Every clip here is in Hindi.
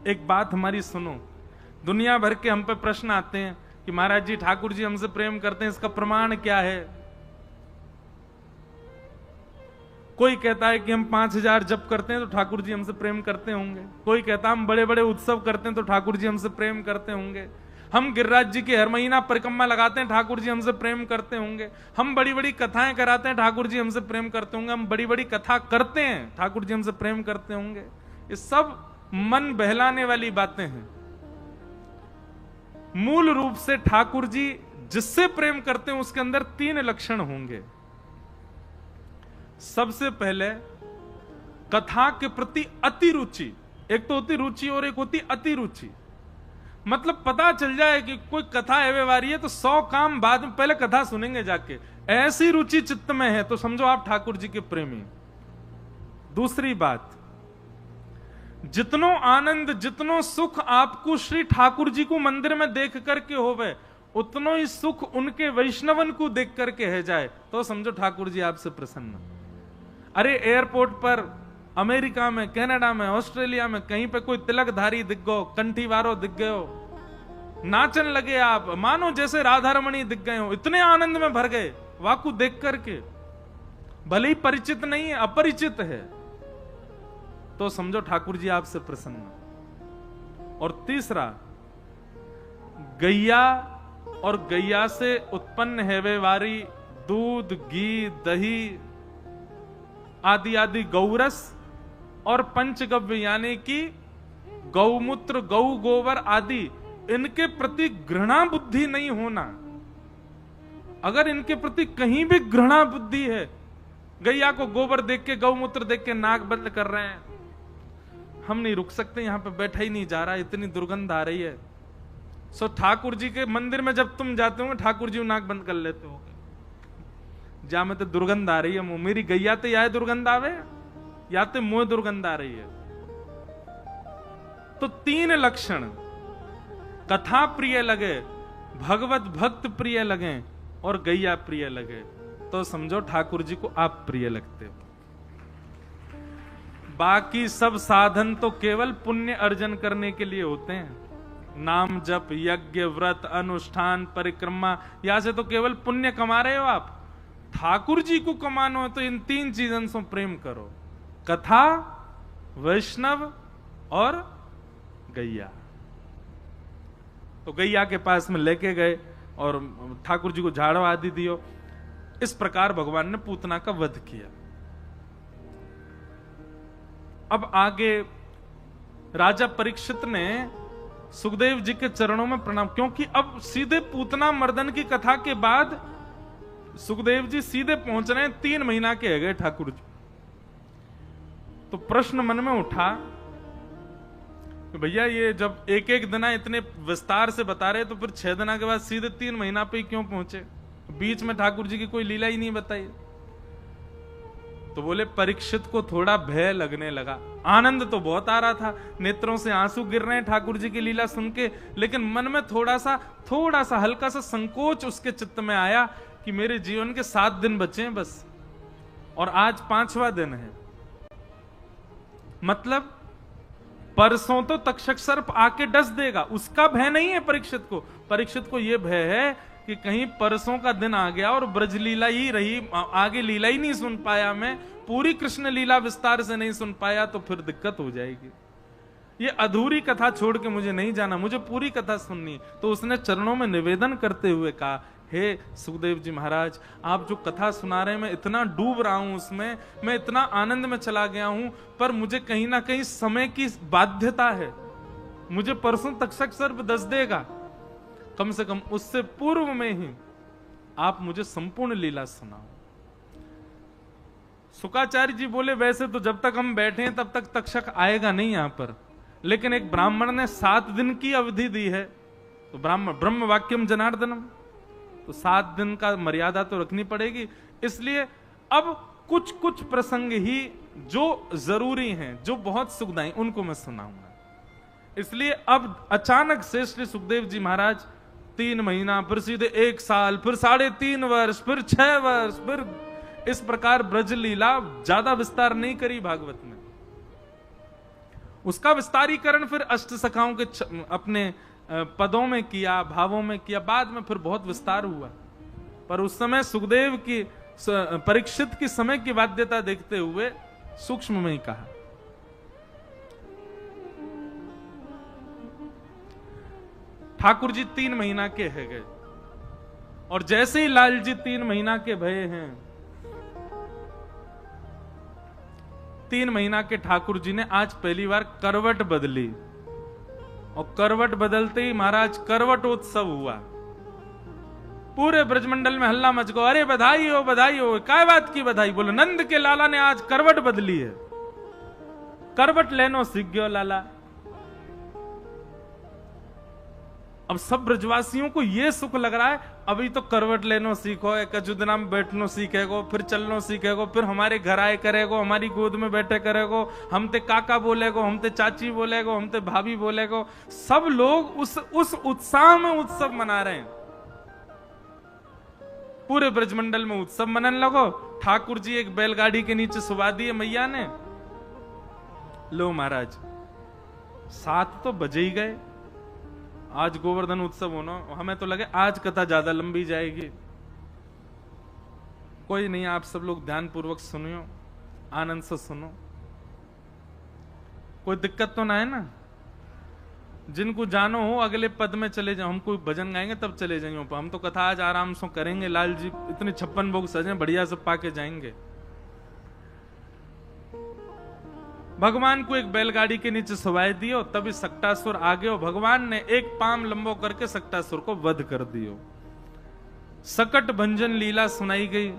एक बात हमारी सुनो। दुनिया भर के हम पे प्रश्न आते हैं कि महाराज जी ठाकुर जी हमसे प्रेम करते हैं, इसका प्रमाण क्या है? कोई कहता है कि हम 5000 जप करते हैं तो ठाकुर जी हमसे प्रेम करते होंगे। कोई कहता है हम बड़े बड़े उत्सव करते हैं तो ठाकुर जी हमसे प्रेम करते होंगे। हम गिरिराज जी की हर महीना परिक्रमा लगाते हैं, ठाकुर जी हमसे प्रेम करते होंगे। हम बड़ी बड़ी कथाएं कराते हैं, ठाकुर जी हमसे प्रेम करते होंगे। हम बड़ी बड़ी कथा करते हैं, ठाकुर जी हमसे प्रेम करते होंगे। ये सब मन बहलाने वाली बातें हैं। मूल रूप से ठाकुर जी जिससे प्रेम करते हैं उसके अंदर 3 लक्षण होंगे। सबसे पहले कथा के प्रति अति रुचि। एक तो होती रुचि और एक होती अति रुचि। मतलब पता चल जाए कि कोई कथा एवे वारी है तो 100 काम बाद में, पहले कथा सुनेंगे जाके। ऐसी रुचि चित्त में है तो समझो आप ठाकुर जी के प्रेमी। दूसरी बात, जितनो आनंद जितनो सुख आपको श्री ठाकुर जी को मंदिर में देख करके होवे, उतनो ही सुख उनके वैष्णवन को देख करके है जाए तो समझो ठाकुर जी आपसे प्रसन्न। अरे एयरपोर्ट पर अमेरिका में, कनाडा में, ऑस्ट्रेलिया में कहीं पे कोई तिलकधारी दिख गयो, कंठी वारो दिख गयो, नाचन लगे आप, मानो जैसे राधा रमणी दिख गए हो, इतने आनंद में भर गए वाकू देख करके। भले ही परिचित नहीं है, अपरिचित है, तो समझो ठाकुर जी आपसे प्रसन्न। और तीसरा, गैया और गैया से उत्पन्न हेवे वारी दूध, घी, दही आदि आदि गौरस और पंचगव्य यानी कि गौमूत्र, गौ गोबर आदि, इनके प्रति घृणा बुद्धि नहीं होना। अगर इनके प्रति कहीं भी घृणा बुद्धि है, गैया को गोबर देख के, गौमूत्र देख के नाक बंद कर रहे हैं, हम नहीं रुक सकते, यहां पे बैठा ही नहीं जा रहा, इतनी दुर्गंध आ रही है। सो ठाकुर जी के मंदिर में जब तुम जाते हो ठाकुर जी नाक बंद कर लेते हो, जा में तो दुर्गंध आ रही है मुंह, मेरी गैया तो या दुर्गंध आवे या तो मुंह दुर्गंध आ रही है। तो 3 लक्षण, कथा प्रिय लगे, भगवत भक्त प्रिय लगे और गैया प्रिय लगे, तो समझो ठाकुर जी को आप प्रिय लगते हो। बाकी सब साधन तो केवल पुण्य अर्जन करने के लिए होते हैं। नाम जप, यज्ञ, व्रत, अनुष्ठान, परिक्रमा, यहां से तो केवल पुण्य कमा रहे हो आप। ठाकुर जी को कमानो है तो इन 3 चीजों से प्रेम करो, कथा, वैष्णव और गैया। तो गैया के पास में लेके गए और ठाकुर जी को झाड़ो आदि दियो। इस प्रकार भगवान ने पूतना का वध किया। अब आगे राजा परीक्षित ने सुखदेव जी के चरणों में प्रणाम, क्योंकि अब सीधे पूतना मर्दन की कथा के बाद सुखदेव जी सीधे पहुंच रहे हैं, 3 महीना के है गए ठाकुर जी। तो प्रश्न मन में उठा कि भैया ये जब एक एक दिना इतने विस्तार से बता रहे तो फिर 6 दिना के बाद सीधे 3 महीना पे ही क्यों पहुंचे? बीच में ठाकुर जी की कोई लीला ही नहीं बताई। तो बोले परीक्षित को थोड़ा भय लगने लगा। आनंद तो बहुत आ रहा था, नेत्रों से आंसू गिर रहे हैं ठाकुर जी की लीला सुन के, लेकिन मन में थोड़ा सा हल्का सा संकोच उसके चित्त में आया कि मेरे जीवन के 7 दिन बचे हैं बस, और आज 5वां दिन है। मतलब परसों तो तक्षक सर्प आके डस देगा, उसका भय नहीं है परीक्षित को। परीक्षित को यह भय है कि कहीं परसों का दिन आ गया और ब्रज लीला ही रही, आगे लीला ही नहीं सुन पाया, मैं पूरी कृष्ण लीला विस्तार से नहीं सुन पाया, तो फिर दिक्कत हो जाएगी। ये अधूरी कथा छोड़ के मुझे नहीं जाना, मुझे पूरी कथा सुननी। तो उसने चरणों में निवेदन करते हुए कहा, हे सुखदेव जी महाराज, आप जो कथा सुना रहे हैं मैं इतना डूब रहा हूं उसमें, मैं इतना आनंद में चला गया हूं, पर मुझे कहीं ना कहीं समय की बाध्यता है। मुझे परसों तक्षक सर्प दस देगा, कम से कम उससे पूर्व में ही आप मुझे संपूर्ण लीला सुनाओ। शुकाचार्य जी बोले वैसे तो जब तक हम बैठे हैं तब तक तक्षक आएगा नहीं यहां पर, लेकिन एक ब्राह्मण ने 7 दिन की अवधि दी है, तो ब्रह्म वाक्यम जनार्दनम, तो 7 दिन का मर्यादा तो रखनी पड़ेगी। इसलिए अब कुछ कुछ प्रसंग ही जो जरूरी हैं, जो बहुत सुखदायी, उनको मैं सुनाऊंगा। इसलिए अब अचानक से श्री सुखदेव जी महाराज 3 महीना, फिर सीधे 1 साल, फिर 3.5 वर्ष, फिर 6 वर्ष, फिर इस प्रकार ब्रज लीला ज्यादा विस्तार नहीं करी भागवत में। उसका विस्तारीकरण फिर अष्ट सखाओं के अपने पदों में किया, भावों में किया, बाद में फिर बहुत विस्तार हुआ। पर उस समय सुखदेव की, परीक्षित की समय की बाध्यता देखते हुए सूक्ष्म में ही कहा। ठाकुर जी 3 महीना के है गए, और जैसे ही लाल जी 3 महीना के भये हैं, 3 महीना के ठाकुर जी ने आज पहली बार करवट बदली, और करवट बदलते ही महाराज करवटोत्सव हुआ। पूरे ब्रजमंडल में हल्ला मच गया, अरे बधाई हो बधाई हो। काय बात की बधाई? बोलो नंद के लाला ने आज करवट बदली है, करवट लेनो सीख गयो लाला। अब सब ब्रजवासियों को यह सुख लग रहा है, अभी तो करवट लेनो सीखो, एक अजुदना में बैठनो सीखेगो, फिर चलनो सीखेगो, फिर हमारे घर आए करेगो, हमारी गोद में बैठे करेगो, हम ते काका बोलेगो, हम ते चाची बोलेगो, हम ते भाभी बोलेगो। सब लोग उस उत्साह में उत्सव मना रहे हैं। पूरे ब्रजमंडल में उत्सव मनन लगो। ठाकुर जी एक बैलगाड़ी के नीचे सुबा दिए मैया ने। लो महाराज 7 तो बजे ही गए, आज गोवर्धन उत्सव होना, हमें तो लगे आज कथा ज्यादा लंबी जाएगी। कोई नहीं, आप सब लोग ध्यान पूर्वक सुनियो, आनंद से सुनो, कोई दिक्कत तो ना है ना। जिनको जानो हो अगले पद में चले जाओ, हम कोई भजन गाएंगे तब चले जाएंगे, हम तो कथा आज आराम से करेंगे। लाल जी इतने 56 भोग सजे बढ़िया से पाके जाएंगे। भगवान को एक बैलगाड़ी के नीचे सवाए दियो, तभी सक्टासुर आ गयो। भगवान ने एक पाम लंबो करके सक्टासुर को वध कर दियो। सकट भंजन लीला सुनाई गई।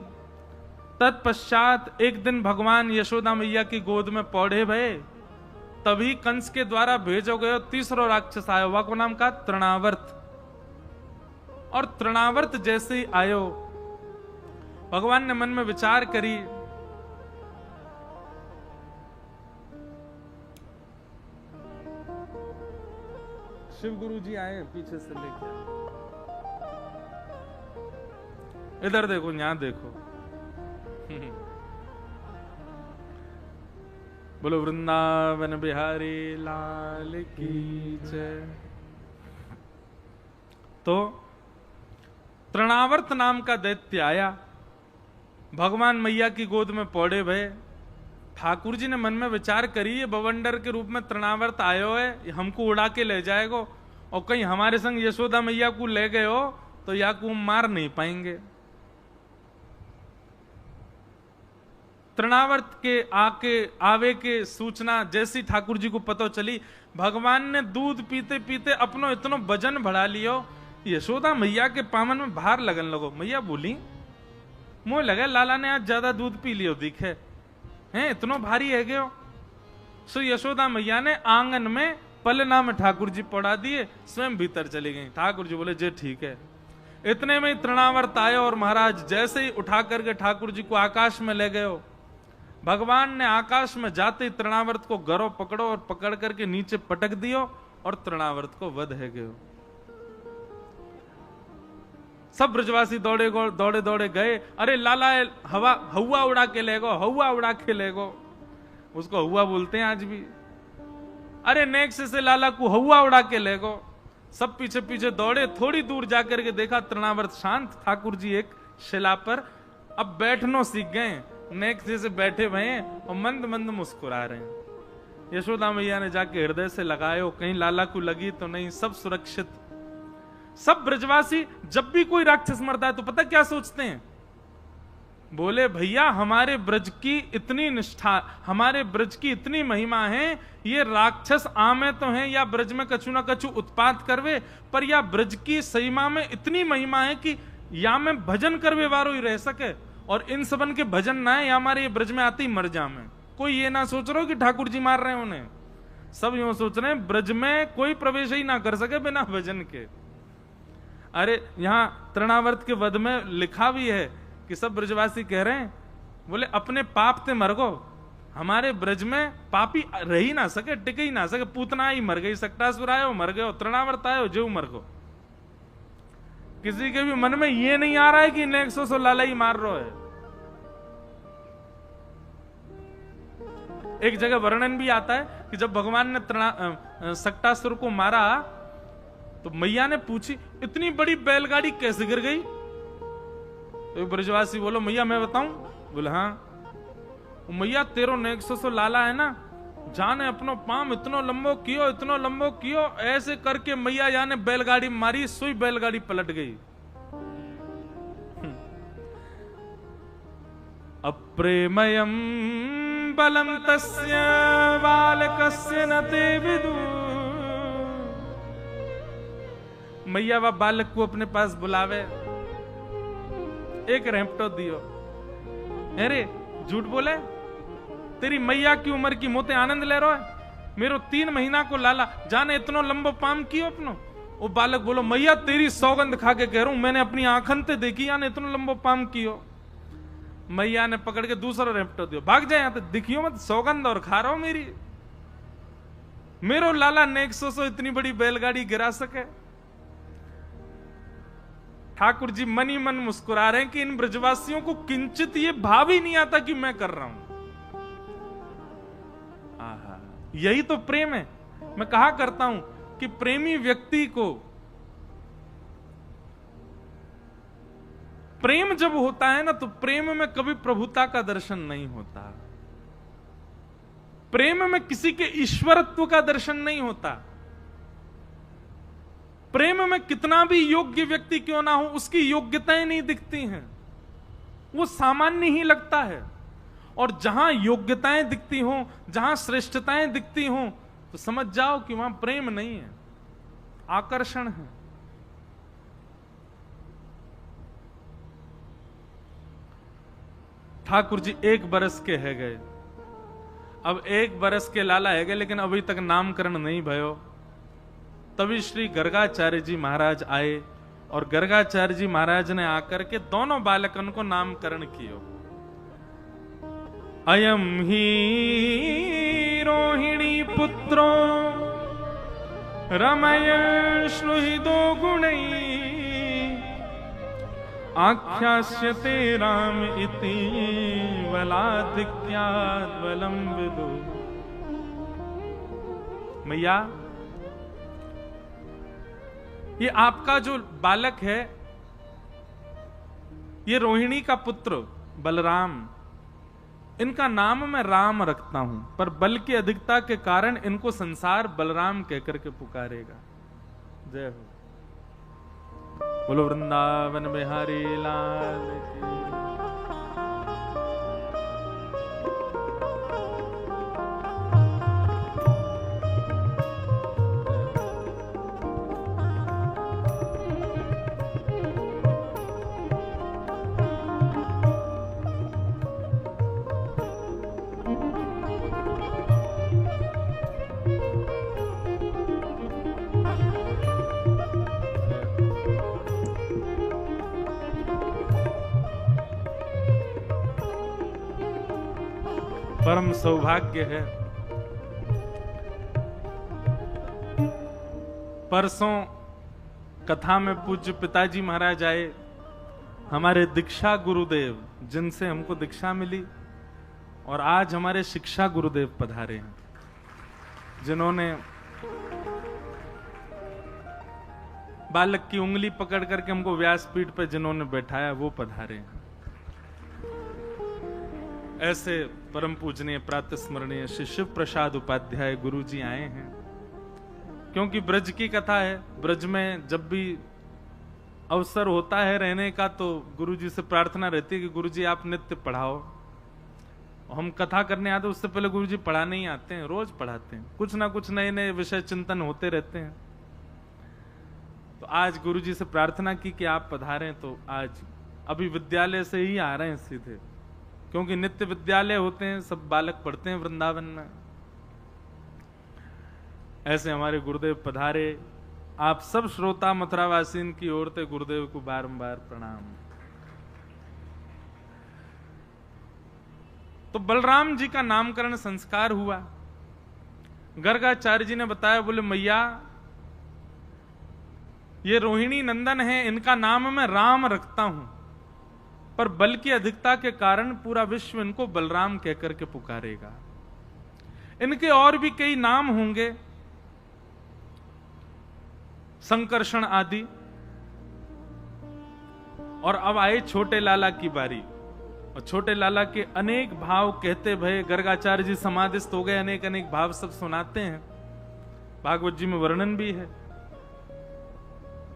तत्पश्चात एक दिन भगवान यशोदा मैया की गोद में पौधे भये, तभी कंस के द्वारा भेजो गयो तीसरो राक्षस आयो, वह को नाम का तृणावर्त। और तृणावर्त जैसे ही आयो, भगवान ने मन में विचार करी, शिव गुरु जी आए पीछे से लेके, इधर देखो, यहां देखो। बोलो वृंदावन बिहारी लाल की जय। तो तृणावर्त नाम का दैत्य आया, भगवान मैया की गोद में पौड़े भये। ठाकुर जी ने मन में विचार करी, ये बवंडर के रूप में तृणावर्त आयो है, हमको उड़ा के ले जाएगो, और कहीं हमारे संग यशोदा मैया को ले गए हो तो या को मार नहीं पाएंगे। तृणावर्त के आवे के सूचना जैसी ठाकुर जी को पता चली, भगवान ने दूध पीते पीते अपनो इतनो वजन बढ़ा लियो, यशोदा मैया के पामन में भार लगन लगो। मैया बोली, मुझे लगा लाला ने आज ज्यादा दूध पी लियो दिखे हैं, इतनो भारी है गयो। सो यशोदा मैया ने आंगन में पलना में ठाकुर जी पड़ा दिए, स्वयं भीतर चली गई। ठाकुर जी बोले जे ठीक है। इतने में तृणावर्त आए और महाराज जैसे ही उठा करके ठाकुर जी को आकाश में ले गए। भगवान ने आकाश में जाते ही तृणावर्त को गरो पकड़ो और पकड़ करके नीचे पटक दियो, और तृणावर्त को वध है गयो। सब ब्रजवासी दौड़े दौड़े गए, अरे लाला हवा उड़ा के ले गो, हवा उड़ा के ले गो। उसको हवा बोलते हैं आज भी। अरे नेक्स्ट से लाला को हवा उड़ा के ले गो। सब पीछे पीछे दौड़े, थोड़ी दूर जाकर के देखा तृणावर्त शांत, ठाकुर जी एक शिला पर अब बैठनो सीख गए, नेक्स्ट से बैठे हुए और मंद मंद मुस्कुरा रहे हैं। यशोदा मैया ने जाके हृदय से लगायो, कहीं लाला को लगी तो नहीं, सब सुरक्षित। सब ब्रजवासी जब भी कोई राक्षस मरता है तो पता क्या सोचते हैं? बोले भैया हमारे ब्रज की इतनी निष्ठा, हमारे ब्रज की इतनी महिमा है, ये राक्षस आमे तो हैं या ब्रज में कछु ना कछु उत्पात करवे, पर या ब्रज की सीमा में इतनी महिमा है कि या में भजन करवे वारो ही रह सके, और इन सबन के भजन ना है या हमारे ये ब्रज में आते ही मर जामे। कोई ये ना सोच रहा हो कि ठाकुर जी मार रहे हैं उन्हें, सब यूं सोच रहे हैं ब्रज में कोई प्रवेश ही ना कर सके बिना भजन के। अरे यहां तृणावर्त के वध में लिखा भी है कि सब ब्रजवासी कह रहे हैं, बोले अपने पाप ते मर गो, हमारे ब्रज में पापी रह ही ना सके, टिक ही ना सके, पूतना ही मर गई, सक्टासुर आयो मर गयो, तृणावर्त आयो जो मर गो। किसी के भी मन में ये नहीं आ रहा है कि नेक्सो लाला ही मार रहा है। एक जगह वर्णन भी आता है कि जब भगवान ने सक्टासुर को मारा तो मैया ने पूछी इतनी बड़ी बैलगाड़ी कैसे गिर गई? तो ब्रजवासी बोलो मैया मैं बताऊं? बोले हाँ। मैया तेरो नेक्सो सो लाला है ना, जाने अपनो पाम इतनो लंबो कियो, ऐसे करके मैया जाने बैलगाड़ी मारी, सुई बैलगाड़ी पलट गई। अप्रेमयम बलम तस्य बालकस्य न ते विदु। मैया वह बालक को अपने पास बुलावे, एक रेपटो दियो। अरे झूठ बोले, तेरी मैया की उम्र की मोते आनंद ले रहा है, मेरो 3 महीना को लाला जाने इतनो लंबो पाम कियो अपनो। वो बालक बोलो मैया तेरी सौगंध खा के कह रहा हूं, मैंने अपनी आंखन ते देखी याने इतनो लंबो पाम कियो। मैया ने पकड़ के दूसरा रेपटो दियो, भाग जाए यहां, दिखियो मत, सौगंध और खा रहा हूं मेरी, मेरो लाला नेक्सो सो इतनी बड़ी बैलगाड़ी गिरा सके। ठाकुर जी मन ही मन मुस्कुरा रहे हैं कि इन ब्रजवासियों को किंचित ये भाव ही नहीं आता कि मैं कर रहा हूं। आहा, यही तो प्रेम है। मैं कहा करता हूं कि प्रेमी व्यक्ति को प्रेम जब होता है ना, तो प्रेम में कभी प्रभुता का दर्शन नहीं होता, प्रेम में किसी के ईश्वरत्व का दर्शन नहीं होता। प्रेम में कितना भी योग्य व्यक्ति क्यों ना हो, उसकी योग्यताएं नहीं दिखती हैं, वो सामान्य ही लगता है। और जहां योग्यताएं दिखती हो, जहां श्रेष्ठताएं दिखती हो, तो समझ जाओ कि वहां प्रेम नहीं है, आकर्षण है। ठाकुर जी 1 बरस के है गए, अब 1 बरस के लाला है गए, लेकिन अभी तक नामकरण नहीं भयो। तभी श्री गर्गाचार्य जी महाराज आए और गर्गाचार्य जी महाराज ने आकर के दोनों बालकन को नामकरण कियो। अयम ही रोहिणी पुत्रो रमय श्रुहिदो गुणै आख्यास्यते राम इति बलाधिक्यात् बलं विदु। मैया ये आपका जो बालक है, ये रोहिणी का पुत्र बलराम, इनका नाम मैं राम रखता हूं, पर बल की अधिकता के कारण इनको संसार बलराम कहकर के पुकारेगा। जय हो। बोलो वृंदावन बिहारी लाल की। परम सौभाग्य है, परसों कथा में पूज्य पिताजी महाराज आए, हमारे दीक्षा गुरुदेव जिनसे हमको दीक्षा मिली, और आज हमारे शिक्षा गुरुदेव पधारे हैं, जिन्होंने बालक की उंगली पकड़ करके हमको व्यासपीठ पे जिन्होंने बैठाया, वो पधारे हैं। ऐसे परम पूजनीय प्रातस्मरणीय श्री शिव प्रसाद उपाध्याय गुरु जी आए हैं, क्योंकि ब्रज की कथा है। ब्रज में जब भी अवसर होता है रहने का, तो गुरु जी से प्रार्थना रहती है कि गुरु जी आप नित्य पढ़ाओ। हम कथा करने आते, उससे पहले गुरु जी पढ़ाने ही आते हैं, रोज पढ़ाते हैं, कुछ ना कुछ नए नए विषय चिंतन होते रहते हैं। तो आज गुरु जी से प्रार्थना की कि आप पधारें, तो आज अभी विद्यालय से ही आ रहे हैं सीधे, क्योंकि नित्य विद्यालय होते हैं, सब बालक पढ़ते हैं वृंदावन में। ऐसे हमारे गुरुदेव पधारे। आप सब श्रोता मथुरावासीन की ओर से गुरुदेव को बारंबार प्रणाम। तो बलराम जी का नामकरण संस्कार हुआ। गर्गाचार्य जी ने बताया, बोले मैया ये रोहिणी नंदन है, इनका नाम मैं राम रखता हूं, पर बल की अधिकता के कारण पूरा विश्व इनको बलराम कहकर के पुकारेगा। इनके और भी कई नाम होंगे, संकर्षण आदि। और अब आए छोटे लाला की बारी, और छोटे लाला के अनेक भाव कहते भये गर्गाचार्य जी समाधिस्थ हो गए, अनेक अनेक भाव सब सुनाते हैं, भागवत जी में वर्णन भी है।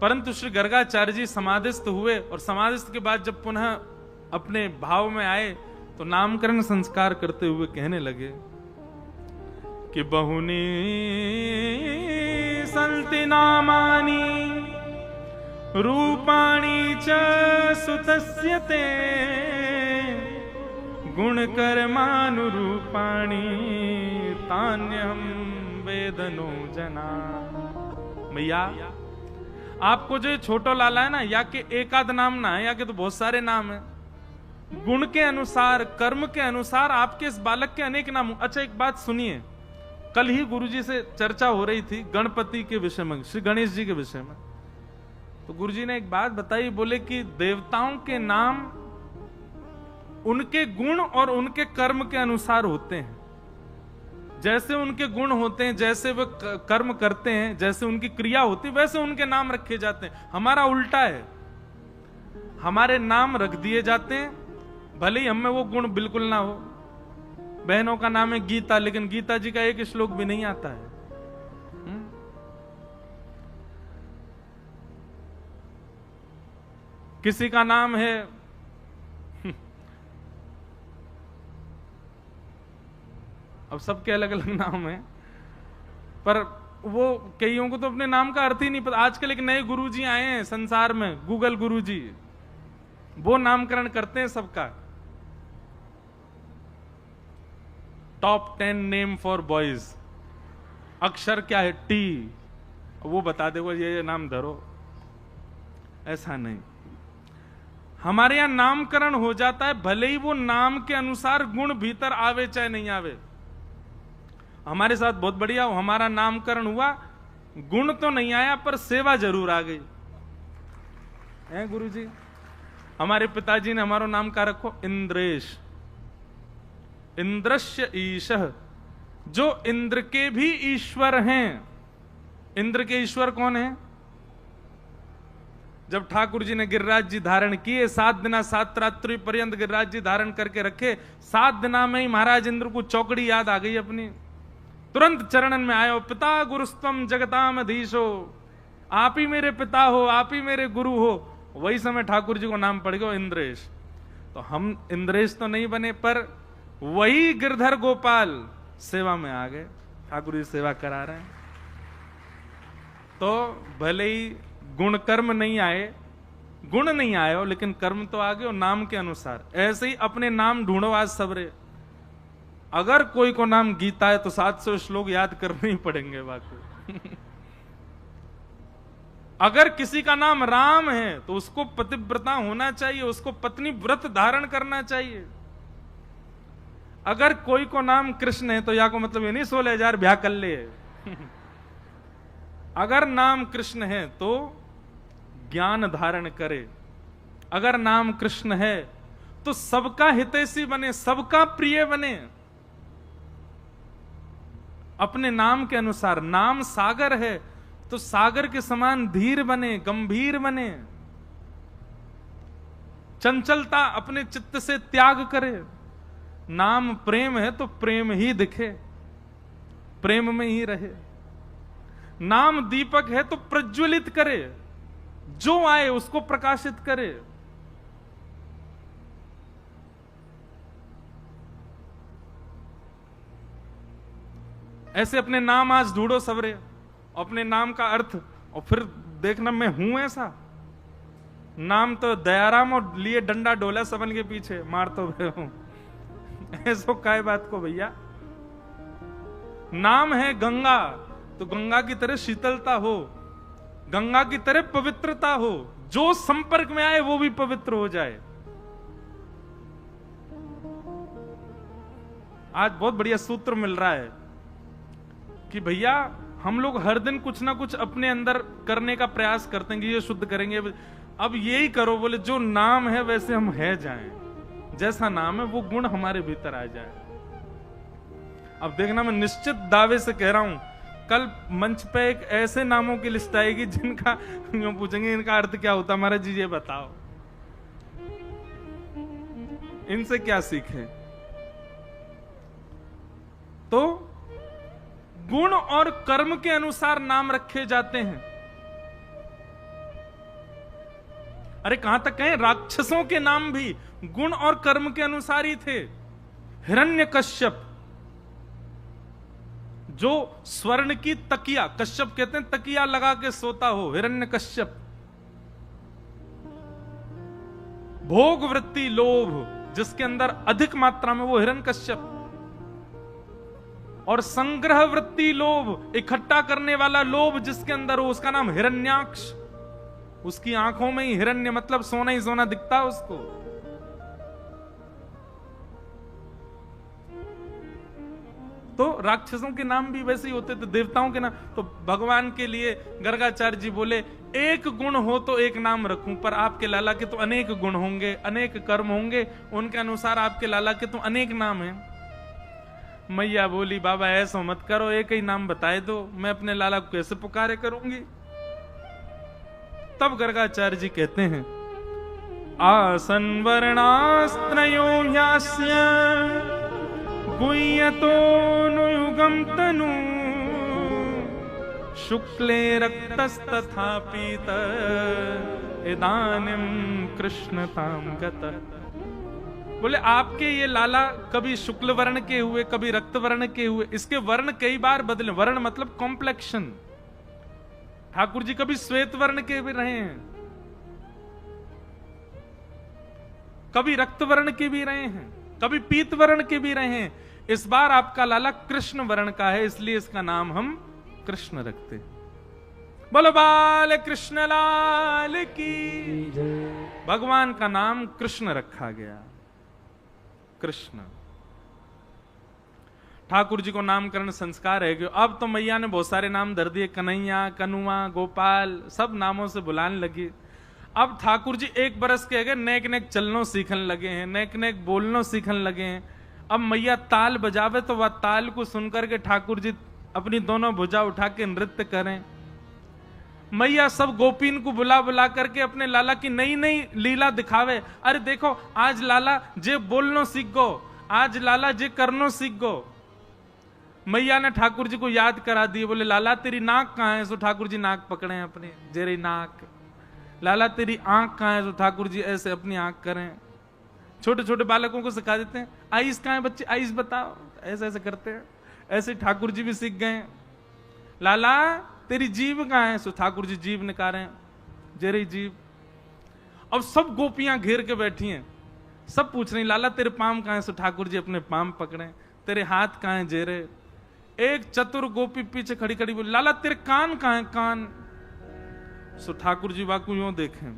परंतु श्री गर्गाचार्य जी समाधिस्थ हुए, और समाधिस्थ के बाद जब पुनः अपने भाव में आए तो नामकरण संस्कार करते हुए कहने लगे कि बहुनी सन्ति नामानि रूपाणि च सुतस्य ते गुणकर्मानुरूपाणि तान्यहं वेदनो जना। भैया आपको जो छोटो लाला है ना, या के एकाद नाम ना है, या के तो बहुत सारे नाम है। गुण के अनुसार, कर्म के अनुसार आपके इस बालक के अनेक नाम। अच्छा एक बात सुनिए, कल ही गुरुजी से चर्चा हो रही थी गणपति के विषय में, श्री गणेश जी के विषय में। तो गुरुजी ने एक बात बताई, बोले कि देवताओं के नाम उनके गुण और उनके कर्म के अनुसार होते हैं। जैसे उनके गुण होते हैं, जैसे वे कर्म करते हैं, जैसे उनकी क्रिया होती है, वैसे उनके नाम रखे जाते हैं। हमारा उल्टा है, हमारे नाम रख दिए जाते हैं भले ही हमें वो गुण बिल्कुल ना हो। बहनों का नाम है गीता, लेकिन गीता जी का एक श्लोक भी नहीं आता है। किसी का नाम है अब सबके अलग अलग नाम है, पर वो कईयों को तो अपने नाम का अर्थ ही नहीं पता। आजकल एक नए गुरुजी आए हैं संसार में, गूगल गुरुजी, वो नामकरण करते हैं सबका। टॉप 10 नेम फॉर बॉयज, अक्षर क्या है, टी, वो बता देगा ये नाम धरो। ऐसा नहीं, हमारे यहां नामकरण हो जाता है, भले ही वो नाम के अनुसार गुण भीतर आवे चाहे नहीं आवे। हमारे साथ बहुत बढ़िया, हमारा नामकरण हुआ, गुण तो नहीं आया पर सेवा जरूर आ गई है। गुरुजी हमारे पिताजी ने हमारा नाम क्या रखो, इंद्रेश, इंद्रश्य ईशः, जो इंद्र के भी ईश्वर हैं। इंद्र के ईश्वर कौन है? जब ठाकुर जी ने गिरिराज जी धारण किए, 7 दिना 7 रात्रि पर्यंत गिरिराज जी धारण करके रखे, 7 दिना में ही महाराज इंद्र को चौकड़ी याद आ गई अपनी, तुरंत चरणन में आयो, पिता गुरुस्तम जगताम अधीशो, आप ही मेरे पिता हो, आप ही मेरे गुरु हो। वही समय ठाकुर जी को नाम पड़ गया इंद्रेश। तो हम इंद्रेश तो नहीं बने, पर वही गिरधर गोपाल सेवा में आ गए, ठाकुर जी सेवा करा रहे हैं। तो भले ही गुण कर्म नहीं आए, गुण नहीं आए हो, लेकिन कर्म तो आ गए और नाम के अनुसार। ऐसे ही अपने नाम ढूंढो आज सबरे। अगर कोई को नाम गीता है तो 700 श्लोक याद करने ही पड़ेंगे बाकी। अगर किसी का नाम राम है तो उसको पतिव्रता होना चाहिए, उसको पत्नी व्रत धारण करना चाहिए। अगर कोई को नाम कृष्ण है तो या को मतलब ये नहीं 16,000 ब्याह कर ले। अगर नाम कृष्ण है तो ज्ञान धारण करे। अगर नाम कृष्ण है तो सबका हितैषी बने, सबका प्रिय बने। अपने नाम के अनुसार, नाम सागर है तो सागर के समान धीर बने, गंभीर बने, चंचलता अपने चित्त से त्याग करे। नाम प्रेम है तो प्रेम ही दिखे, प्रेम में ही रहे। नाम दीपक है तो प्रज्वलित करे, जो आए उसको प्रकाशित करे। ऐसे अपने नाम आज ढूंढो सबरे, अपने नाम का अर्थ, और फिर देखना मैं हूं ऐसा। नाम तो दयाराम और लिए डंडा डोला सबन के पीछे मार तो हूं। ऐसो काय बात को भैया। नाम है गंगा तो गंगा की तरह शीतलता हो, गंगा की तरह पवित्रता हो, जो संपर्क में आए वो भी पवित्र हो जाए। आज बहुत बढ़िया सूत्र मिल रहा है कि भैया हम लोग हर दिन कुछ ना कुछ अपने अंदर करने का प्रयास करते हैं कि ये शुद्ध करेंगे। अब यही करो, बोले जो नाम है वैसे हम है जाएं, जैसा नाम है वो गुण हमारे भीतर आ जाए। अब देखना, मैं निश्चित दावे से कह रहा हूं, कल मंच पे एक ऐसे नामों की लिस्ट आएगी जिनका यूं पूछेंगे इनका अर्थ क्या होता, महाराज जी ये बताओ, इनसे क्या सीखे। तो गुण और कर्म के अनुसार नाम रखे जाते हैं। अरे कहां तक कहें, राक्षसों के नाम भी गुण और कर्म के अनुसार ही थे। हिरण्यकश्यप, जो स्वर्ण की तकिया, कश्यप कहते हैं तकिया लगा के सोता हो, हिरण्यकश्यप। भोग वृत्ति लोभ जिसके अंदर अधिक मात्रा में, वो हिरण्यकश्यप। और संग्रह वृत्ति लोभ, इकट्ठा करने वाला लोभ जिसके अंदर हो, उसका नाम हिरण्याक्ष। उसकी आंखों में ही हिरण्य मतलब सोना ही सोना दिखता है उसको। तो राक्षसों के नाम भी वैसे ही होते थे, देवताओं के नाम। तो भगवान के लिए गर्गाचार्य जी बोले, एक गुण हो तो एक नाम रखूं, पर आपके लाला के तो अनेक गुण होंगे, अनेक कर्म होंगे, उनके अनुसार आपके लाला के तो अनेक नाम हैं। मैया बोली, बाबा ऐसा मत करो, एक ही नाम बताए दो, मैं अपने लाला को कैसे पुकारे करूंगी। तब गर्गाचार्य जी कहते हैं, आसन वर्णास्त्रयो ह्यास्य गुह्यतो नुयुगम तनु शुक्ले रक्तस्तथा पीत इदानीं कृष्णतां गत। बोले आपके ये लाला कभी शुक्ल वर्ण के हुए, कभी रक्त वर्ण के हुए, इसके वर्ण कई बार बदले। वर्ण मतलब कॉम्प्लेक्शन। ठाकुर जी कभी श्वेत वर्ण के भी रहे हैं, कभी रक्त वर्ण के भी रहे हैं, कभी पीत वर्ण के भी रहे हैं। इस बार आपका लाला कृष्ण वर्ण का है, इसलिए इसका नाम हम कृष्ण रखते। बोलो बाल कृष्ण लाल की। भगवान का नाम कृष्ण रखा गया, कृष्ण। ठाकुर जी को नामकरण संस्कार है कि अब तो मैया ने बहुत सारे नाम धर दिए, कन्हैया, कनुआ, गोपाल, सब नामों से बुलाने लगी। अब ठाकुर जी 1 बरस के गए, नेक नेक चलनो सीखने लगे हैं, नेक नेक बोलनो सीखने लगे हैं। अब मैया ताल बजावे तो वह ताल को सुनकर के ठाकुर जी अपनी दोनों भुजा उठा के नृत्य करें। मैया सब गोपीन को बुला बुला करके अपने लाला की नई नई लीला दिखावे। अरे देखो आज लाला जे बोलनो सीख गो, आज लाला जे करनो सीख गो। मैया ने ठाकुर जी को याद करा दिए, बोले लाला तेरी नाक कहां है? सो ठाकुर जी नाक पकड़े अपने, जेरी नाक। लाला तेरी आंख कहां है? सो ठाकुर जी ऐसे अपनी आंख करें। छोटे छोटे बालकों को सिखा देते हैं, आइस कहां है बच्चे, आइस बताओ, ऐसे ऐसे करते हैं। ऐसे ठाकुर जी भी सीख गए। लाला तेरी जीभ कहां है? सो ठाकुर जी जीभ निकाल रहे हैं, जेरी जीभ। अब सब गोपियां घेर के बैठी हैं, सब पूछ रही लाला तेरे पाम कहां है? सो ठाकुर जी अपने पाम पकड़े। तेरे हाथ कहां है? जेरे। एक चतुर गोपी पीछे खड़ी खड़ी बोली, लाला तेरे कान कहां है? कान। सो ठाकुर जी वाकू यूं देखें,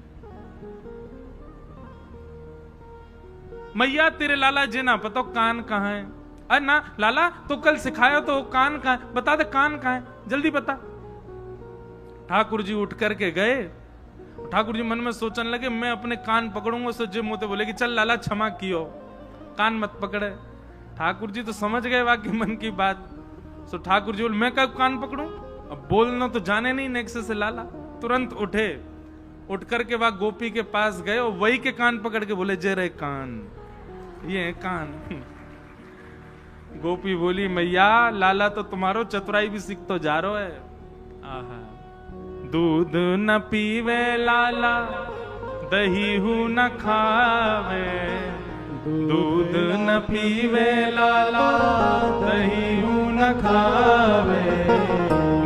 मैया तेरे लाला जी ना पता कान कहां है? अरे ना लाला तो कल सिखाया तो कान कहां है, बता दे कान कहां है, जल्दी बता। ठाकुर जी उठ करके गए। ठाकुर जी मन में सोचने लगे, मैं अपने कान पकड़ूंगा। सो जे मुंह बोले कि चल लाला क्षमा कियो, कान मत पकड़े। ठाकुर जी तो समझ गए वाकई मन की बात। सो ठाकुर जी बोले मैं कब कान पकड़ूं, अब बोलना तो जाने नहीं नेक्स्ट से लाला। तुरंत उठे, उठ करके वह गोपी के पास गए और वही के कान पकड़ के बोले जे रे कान, ये है कान। गोपी बोली मैया लाला तो तुम्हारो चतुराई भी सीख तो जा रहा है। आहा, दूध न पीवे लाला, दही हूं न खावे। दूध न पीवे लाला, दही हूं न खावे।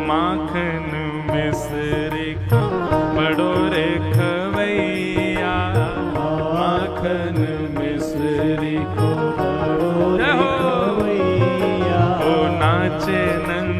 माखन मिश्री को बड़ो रे खवैया, माखन मिश्री को बड़ो रे खवैया। ओ नाचे नंद